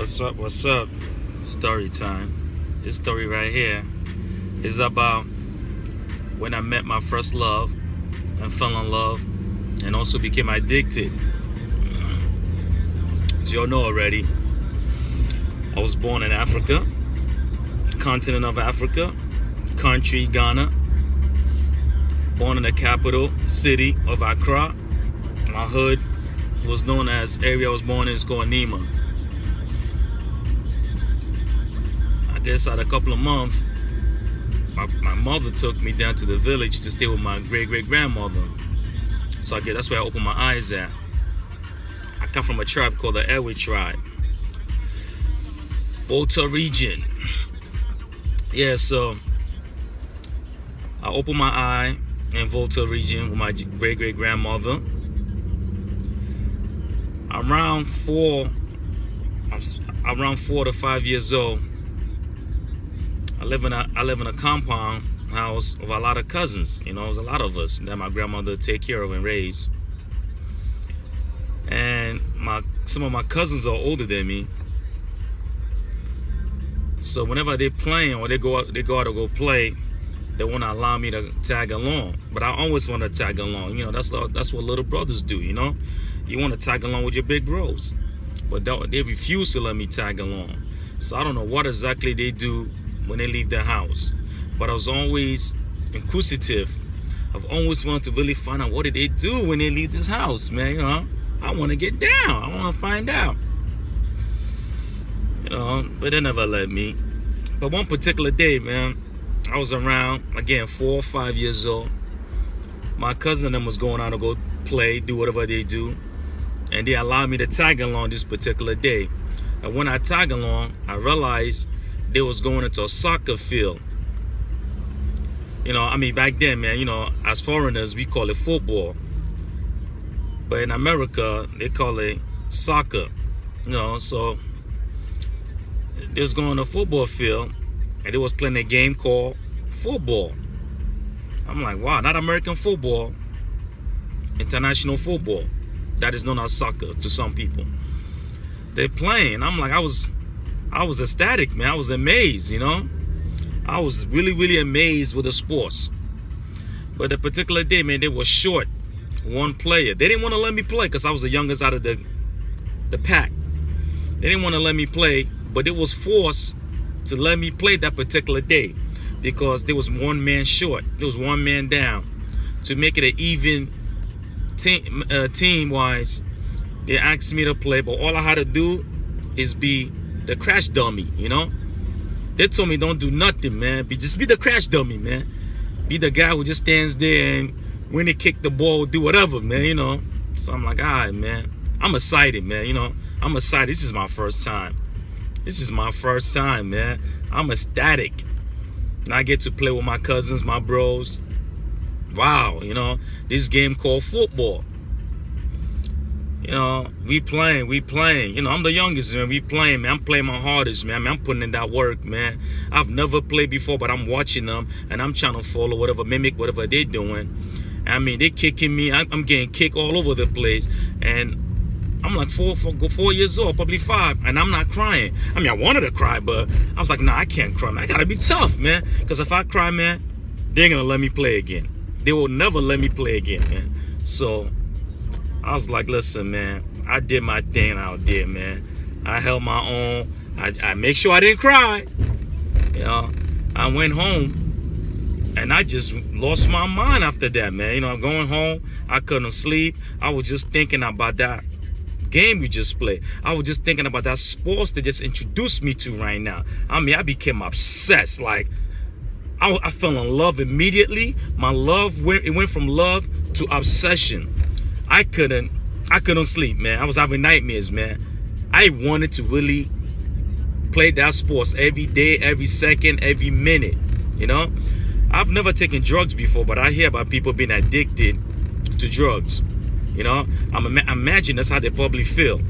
What's up? What's up? Story time. This story right here is about when I met my first love and fell in love and also became addicted. As you all know already, I was born in Africa, continent of Africa, country Ghana, born in the capital city of Accra. My hood was known as, area I was born in is called Nima. I guess at a couple of months, my mother took me down to the village to stay with my great-great-grandmother. So I guess that's where I opened my eyes at. I come from a tribe called the Ewe tribe. Volta region. Yeah, so I opened my eye in Volta region with my great-great-grandmother. Around 4 to 5 years old, I live in a compound house with a lot of cousins. You know, there's a lot of us that my grandmother take care of and raise. And some of my cousins are older than me. So whenever they're playing or they go out to go play, they want to allow me to tag along. But I always want to tag along. You know, that's what little brothers do, you know? You want to tag along with your big bros. But they refuse to let me tag along. So I don't know what exactly they do when they leave the house. But I was always inquisitive. I've always wanted to really find out what did they do when they leave this house, man. You know, I want to get down. I want to find out. You know, but they never let me. But one particular day, man, I was around, again, 4 or 5 years old. My cousin and them was going out to go play, do whatever they do. And they allowed me to tag along this particular day. And when I tag along, I realized they was going into a soccer field. You know, I mean, back then, man, you know, as foreigners, we call it football. But in America, they call it soccer. You know, so they was going to a football field, and they was playing a game called football. I'm like, wow, not American football, international football. That is known as soccer to some people. They're playing. I'm like, I was ecstatic, man. I was amazed, you know. I was really, really amazed with the sports. But the particular day, man, they were short one player. They didn't want to let me play because I was the youngest out of the pack. They didn't want to let me play, but it was forced to let me play that particular day because there was one man short. There was one man down. To make it an even team-wise, they asked me to play, but all I had to do is be the crash dummy, you know? They told me don't do nothing, man. Just be the crash dummy, man. Be the guy who just stands there and when they kick the ball, do whatever, man, you know? So I'm like, all right, man. I'm excited, man, you know? I'm excited. This is my first time. This is my first time, man. I'm ecstatic. And I get to play with my cousins, my bros. Wow, you know, this game called football. You know, we playing. You know, I'm the youngest, man. We playing, man. I'm playing my hardest, man. I'm putting in that work, man. I've never played before, but I'm watching them, and I'm trying to follow whatever, mimic whatever they're doing. I mean, they kicking me. I'm getting kicked all over the place, and I'm like 4 years old, probably 5, and I'm not crying. I mean, I wanted to cry, but I was like, nah, I can't cry, man. I gotta be tough, man, because if I cry, man, they ain't gonna let me play again. They will never let me play again, man. So I was like, listen, man, I did my thing out there, man. I held my own. I make sure I didn't cry. You know, I went home and I just lost my mind after that, man. You know, going home, I couldn't sleep. I was just thinking about that game we just played. I was just thinking about that sports they just introduced me to right now. I mean, I became obsessed. Like, I fell in love immediately. My love went from love to obsession. I couldn't sleep, man. I was having nightmares, man. I wanted to really play that sports every day, every second, every minute. You know, I've never taken drugs before, but I hear about people being addicted to drugs. You know, imagine that's how they probably feel.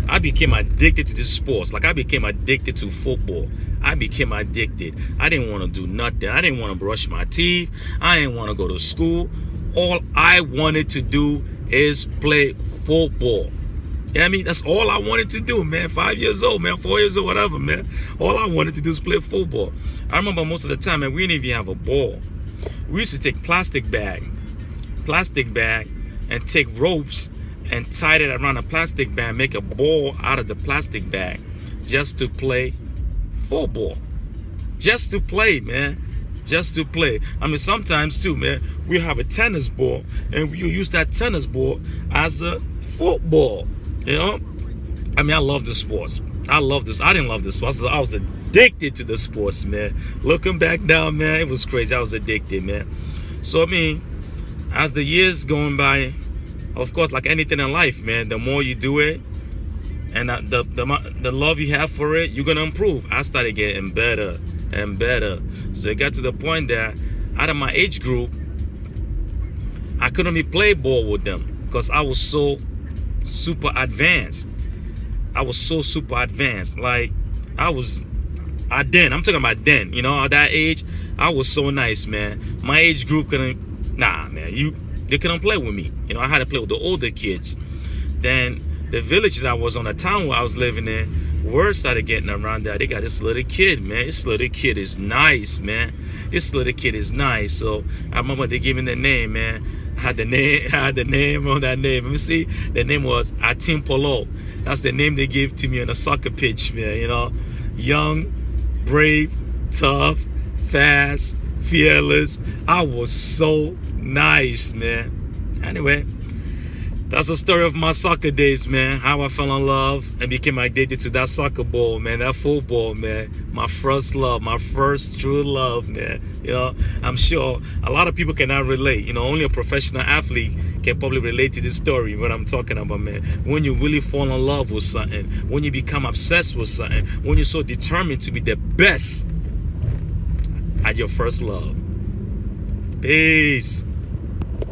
I became addicted to this sports. Like, I became addicted to football. I became addicted. I didn't want to do nothing. I didn't want to brush my teeth. I didn't want to go to school. All I wanted to do is play football. Yeah, I mean, that's all I wanted to do, man. 5 years old, man, 4 years old, whatever, man. All I wanted to do is play football. I remember most of the time, man, we didn't even have a ball. We used to take plastic bag, and take ropes and tie it around a plastic bag, make a ball out of the plastic bag just to play football. Just to play, man. Just to play. I mean, sometimes too, man, we have a tennis ball and we use that tennis ball as a football. You know, I mean, I love the sports. I love this. I didn't love the sports. I was addicted to the sports, man. Looking back now, man, it was crazy. I was addicted, man. So, I mean, as the years going by, of course, like anything in life, man, the more you do it and the love you have for it, you're going to improve. I started getting better and better. So it got to the point that out of my age group, I couldn't even play ball with them because I was so super advanced. I was so super advanced. Like, I'm talking about then, you know, at that age, I was so nice, man. My age group couldn't, they couldn't play with me. You know, I had to play with the older kids. Then the village that I was on, the town where I was living in, word started getting around that they got this little kid, man. This little kid is nice, man. This little kid is nice. So I remember they gave me the name, man. I had the name on that name. Let me see. The name was Atim Polo. That's the name they gave to me on a soccer pitch, man. You know, young, brave, tough, fast, fearless. I was so nice, man. Anyway, that's the story of my soccer days, man. How I fell in love and became addicted to that soccer ball, man. That football, man. My first love, my first true love, man. You know, I'm sure a lot of people cannot relate. You know, only a professional athlete can probably relate to this story, what I'm talking about, man. When you really fall in love with something, when you become obsessed with something, when you're so determined to be the best at your first love. Peace.